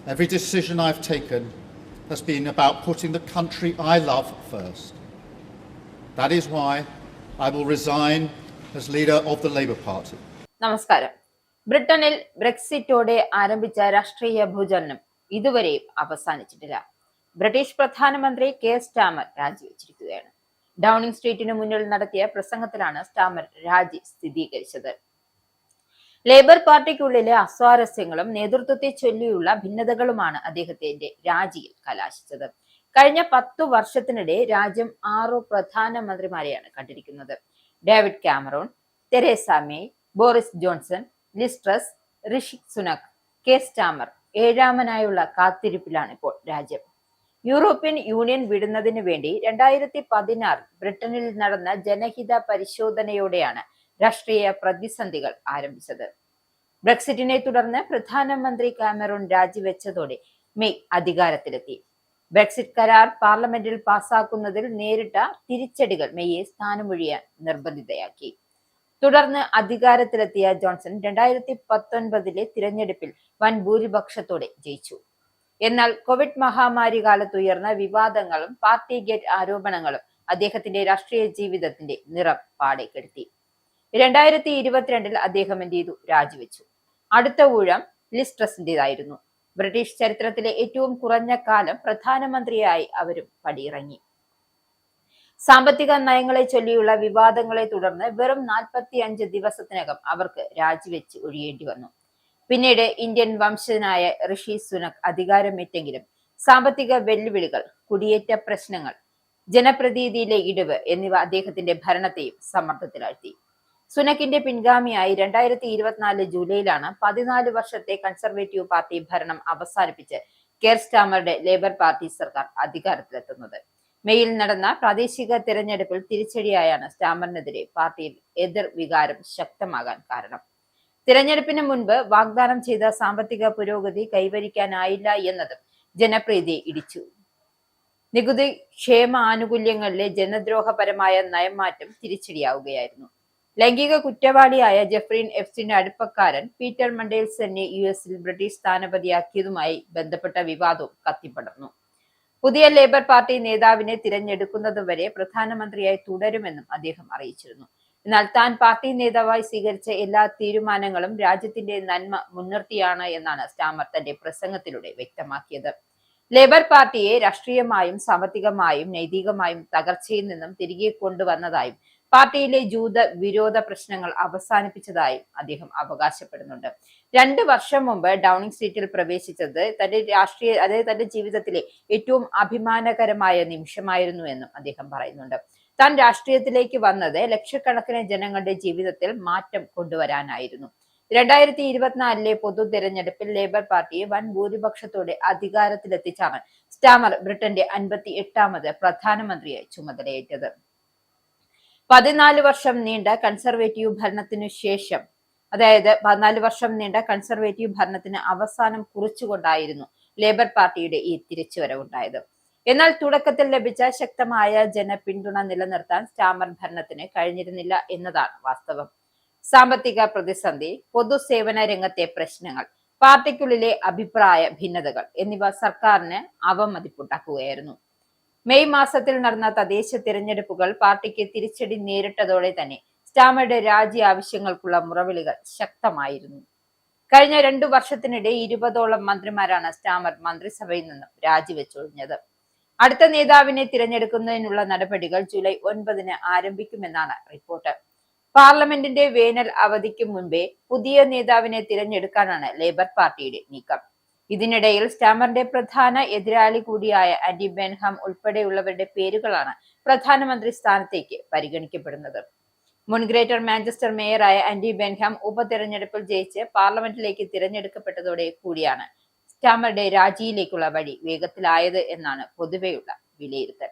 Every decision I've taken has been about putting the country I love first. That is why I will resign as leader of the Labour Party. നമസ്കാരം. ബ്രിട്ടനിൽ ബ്രെക്സിറ്റോടെ ആരംഭിച്ച രാഷ്ട്രീയ ഭൂചലനം ഇതുവരെയും അവസാനിച്ചിട്ടില്ല. British പ്രധാനമന്ത്രി care Starmer രാജിവെച്ചിരിക്കുകയാണ്. Downing സ്ട്രീറ്റിന് മുന്നിൽ നടത്തിയ പ്രസംഗത്തിലാണ് Starmer രാജി സ്ഥിരീകരിച്ചത്. ലേബർ പാർട്ടിക്കുള്ളിലെ അസ്വാരസ്യങ്ങളും നേതൃത്വത്തെ ചൊല്ലിയുള്ള ഭിന്നതകളുമാണ് അദ്ദേഹത്തിന്റെ രാജിയിൽ കലാശിച്ചത്. കഴിഞ്ഞ 10 വർഷത്തിനിടെ രാജ്യം 6 പ്രധാനമന്ത്രിമാരെയാണ് കണ്ടിരിക്കുന്നത്. David Cameron, Theresa May, Boris Johnson, Liz Truss, Rishi Sunak, Keir Starmer. 7ാമനായുള്ള കാത്തിരിപ്പിലാണ് ഇപ്പോൾ രാജ്യം. യൂറോപ്യൻ യൂണിയൻ വിടുന്നതിന് വേണ്ടി 2016 ബ്രിട്ടനിൽ നടന്ന ജനഹിത പരിശോധനയോടെയാണ് രാഷ്ട്രീയ പ്രതിസന്ധികൾ ആരംഭിച്ചത്. ബ്രെക്സിറ്റിനെ തുടർന്ന് പ്രധാനമന്ത്രി കാമറൂൺ രാജിവെച്ചതോടെ മെയ് അധികാരത്തിലെത്തി. ബ്രെക്സിറ്റ് കരാർ പാർലമെന്റിൽ പാസാക്കുന്നതിൽ നേരിട്ട തിരിച്ചടികൾ മെയ്യെ സ്ഥാനമൊഴിയാൻ നിർബന്ധിതയാക്കി. തുടർന്ന് അധികാരത്തിലെത്തിയ ജോൺസൺ 2019 തിരഞ്ഞെടുപ്പിൽ വൻ ഭൂരിപക്ഷത്തോടെ ജയിച്ചു. എന്നാൽ കോവിഡ് മഹാമാരി കാലത്ത് ഉയർന്ന വിവാദങ്ങളും പാർട്ടി ഗേറ്റ് ആരോപണങ്ങളും അദ്ദേഹത്തിന്റെ രാഷ്ട്രീയ ജീവിതത്തിന്റെ നിറം പാടെ കെടുത്തി. 2022 അദ്ദേഹം എന്ത് ചെയ്തു? രാജിവെച്ചു. അടുത്ത ഊഴം ലിസ് ട്രസിന്റേതായിരുന്നു. ബ്രിട്ടീഷ് ചരിത്രത്തിലെ ഏറ്റവും കുറഞ്ഞ കാലം പ്രധാനമന്ത്രിയായി അവരും പടിയിറങ്ങി. സാമ്പത്തിക നയങ്ങളെ ചൊല്ലിയുള്ള വിവാദങ്ങളെ തുടർന്ന് വെറും 45 ദിവസത്തിനകം അവർക്ക് രാജിവെച്ച് ഒഴിയേണ്ടി വന്നു. പിന്നീട് ഇന്ത്യൻ വംശജനായ ഋഷി സുനക് അധികാരമേറ്റെങ്കിലും സാമ്പത്തിക വെല്ലുവിളികൾ, കുടിയേറ്റ പ്രശ്നങ്ങൾ, ജനപ്രതിനിധിയിലെ ഇടിവ് എന്നിവ അദ്ദേഹത്തിന്റെ ഭരണത്തെയും സമ്മർദ്ദത്തിലാഴ്ത്തി. സുനക്കിന്റെ പിൻഗാമിയായി 2024 ജൂലൈയിലാണ് 14 വർഷത്തെ കൺസർവേറ്റീവ് പാർട്ടി ഭരണം അവസാനിപ്പിച്ച് കെയർ സ്റ്റാമറുടെ ലേബർ പാർട്ടി സർക്കാർ അധികാരത്തിലെത്തുന്നത്. മെയ്യിൽ നടന്ന പ്രാദേശിക തിരഞ്ഞെടുപ്പിൽ തിരിച്ചടിയായാണ് സ്റ്റാമറിനെതിരെ പാർട്ടിയിൽ എതിർ വികാരം ശക്തമാകാൻ കാരണം. തിരഞ്ഞെടുപ്പിന് മുൻപ് വാഗ്ദാനം ചെയ്ത സാമ്പത്തിക പുരോഗതി കൈവരിക്കാനായില്ല എന്നതും ജനപ്രീതിയെ ഇടിച്ചു. നികുതി ക്ഷേമ ആനുകൂല്യങ്ങളിലെ ജനദ്രോഹപരമായ നയംമാറ്റം തിരിച്ചടിയാവുകയായിരുന്നു. ലൈംഗിക കുറ്റവാളിയായ ജെഫ്രീൻ എഫ്സ്റ്റിന്റെ അടുപ്പക്കാരൻ പീറ്റർ മണ്ടേൽസനെ യുഎസിൽ ബ്രിട്ടീഷ് സ്ഥാനപതിയാക്കിയതുമായി ബന്ധപ്പെട്ട വിവാദവും കത്തിപ്പടർന്നു. പുതിയ ലേബർ പാർട്ടി നേതാവിനെ തിരഞ്ഞെടുക്കുന്നതുവരെ പ്രധാനമന്ത്രിയായി തുടരുമെന്നും അദ്ദേഹം അറിയിച്ചിരുന്നു. എന്നാൽ താൻ പാർട്ടി നേതാവായി സ്വീകരിച്ച എല്ലാ തീരുമാനങ്ങളും രാജ്യത്തിന്റെ നന്മ മുൻനിർത്തിയാണ് എന്നാണ് സ്റ്റാമർ തന്റെ പ്രസംഗത്തിലൂടെ വ്യക്തമാക്കിയത്. ലേബർ പാർട്ടിയെ രാഷ്ട്രീയമായും സാമ്പത്തികമായും നൈതികമായും തകർച്ചയിൽ നിന്നും തിരികെ കൊണ്ടുവന്നതായും പാർട്ടിയിലെ ജൂത വിരോധ പ്രശ്നങ്ങൾ അവസാനിപ്പിച്ചതായും അദ്ദേഹം അവകാശപ്പെടുന്നുണ്ട്. 2 വർഷം മുമ്പ് ഡൗണിംഗ് സ്ട്രീറ്റിൽ പ്രവേശിച്ചത് തന്റെ ജീവിതത്തിലെ ഏറ്റവും അഭിമാനകരമായ നിമിഷമായിരുന്നു എന്നും അദ്ദേഹം പറയുന്നുണ്ട്. താൻ രാഷ്ട്രീയത്തിലേക്ക് വന്നത് ലക്ഷക്കണക്കിന് ജനങ്ങളുടെ ജീവിതത്തിൽ മാറ്റം കൊണ്ടുവരാനായിരുന്നു. 2024 പൊതു തെരഞ്ഞെടുപ്പിൽ ലേബർ പാർട്ടിയെ വൻ ഭൂരിപക്ഷത്തോടെ അധികാരത്തിലെത്തിച്ചാണ് സ്റ്റാമർ ബ്രിട്ടന്റെ 58ാമത് പ്രധാനമന്ത്രിയായി ചുമതലയേറ്റത്. 14 വർഷം നീണ്ട കൺസർവേറ്റീവ് ഭരണത്തിനു ശേഷം, അതായത് 14 വർഷം നീണ്ട കൺസർവേറ്റീവ് ഭരണത്തിന് അവസാനം കുറിച്ചുകൊണ്ടായിരുന്നു ലേബർ പാർട്ടിയുടെ ഈ തിരിച്ചുവരവുണ്ടായത്. എന്നാൽ തുടക്കത്തിൽ ലഭിച്ച ശക്തമായ ജനപിന്തുണ നിലനിർത്താൻ സ്റ്റാമർ ഭരണത്തിന് കഴിഞ്ഞിരുന്നില്ല എന്നതാണ് വാസ്തവം. സാമ്പത്തിക പ്രതിസന്ധി, പൊതുസേവന രംഗത്തെ പ്രശ്നങ്ങൾ, പാർട്ടിക്കുള്ളിലെ അഭിപ്രായ ഭിന്നതകൾ എന്നിവ സർക്കാരിന് അവമതിപ്പുണ്ടാക്കുകയായിരുന്നു. മെയ് മാസത്തിൽ നടന്ന തദ്ദേശ തിരഞ്ഞെടുപ്പുകൾ പാർട്ടിക്ക് തിരിച്ചടി നേരിട്ടതോടെ തന്നെ സ്റ്റാമറുടെ രാജി ആവശ്യങ്ങൾക്കുള്ള മുറവിളികൾ ശക്തമായിരുന്നു. കഴിഞ്ഞ 2 വർഷത്തിനിടെ 20ഓളം മന്ത്രിമാരാണ് സ്റ്റാമർ മന്ത്രിസഭയിൽ നിന്നും രാജിവെച്ചൊഴിഞ്ഞത്. അടുത്ത നേതാവിനെ തിരഞ്ഞെടുക്കുന്നതിനുള്ള നടപടികൾ ജൂലൈ 9 ആരംഭിക്കുമെന്നാണ് റിപ്പോർട്ട്. പാർലമെന്റിന്റെ വേനൽ അവധിക്ക് മുൻപേ പുതിയ നേതാവിനെ തിരഞ്ഞെടുക്കാനാണ് ലേബർ പാർട്ടിയുടെ നീക്കം. ഇതിനിടയിൽ സ്റ്റാമറിന്റെ പ്രധാന എതിരാളി കൂടിയായ ആന്റി ബെൻഹാം ഉൾപ്പെടെയുള്ളവരുടെ പേരുകളാണ് പ്രധാനമന്ത്രി സ്ഥാനത്തേക്ക് പരിഗണിക്കപ്പെടുന്നത്. മുൻ ഗ്രേറ്റർ മാഞ്ചസ്റ്റർ മേയറായ ആന്റി ബെൻഹാം ഉപതെരഞ്ഞെടുപ്പിൽ ജയിച്ച് പാർലമെന്റിലേക്ക് തിരഞ്ഞെടുക്കപ്പെട്ടതോടെ കൂടിയാണ് സ്റ്റാമറുടെ രാജിയിലേക്കുള്ള വഴി വേഗത്തിലായത് എന്നാണ് പൊതുവെയുള്ള വിലയിരുത്തൽ.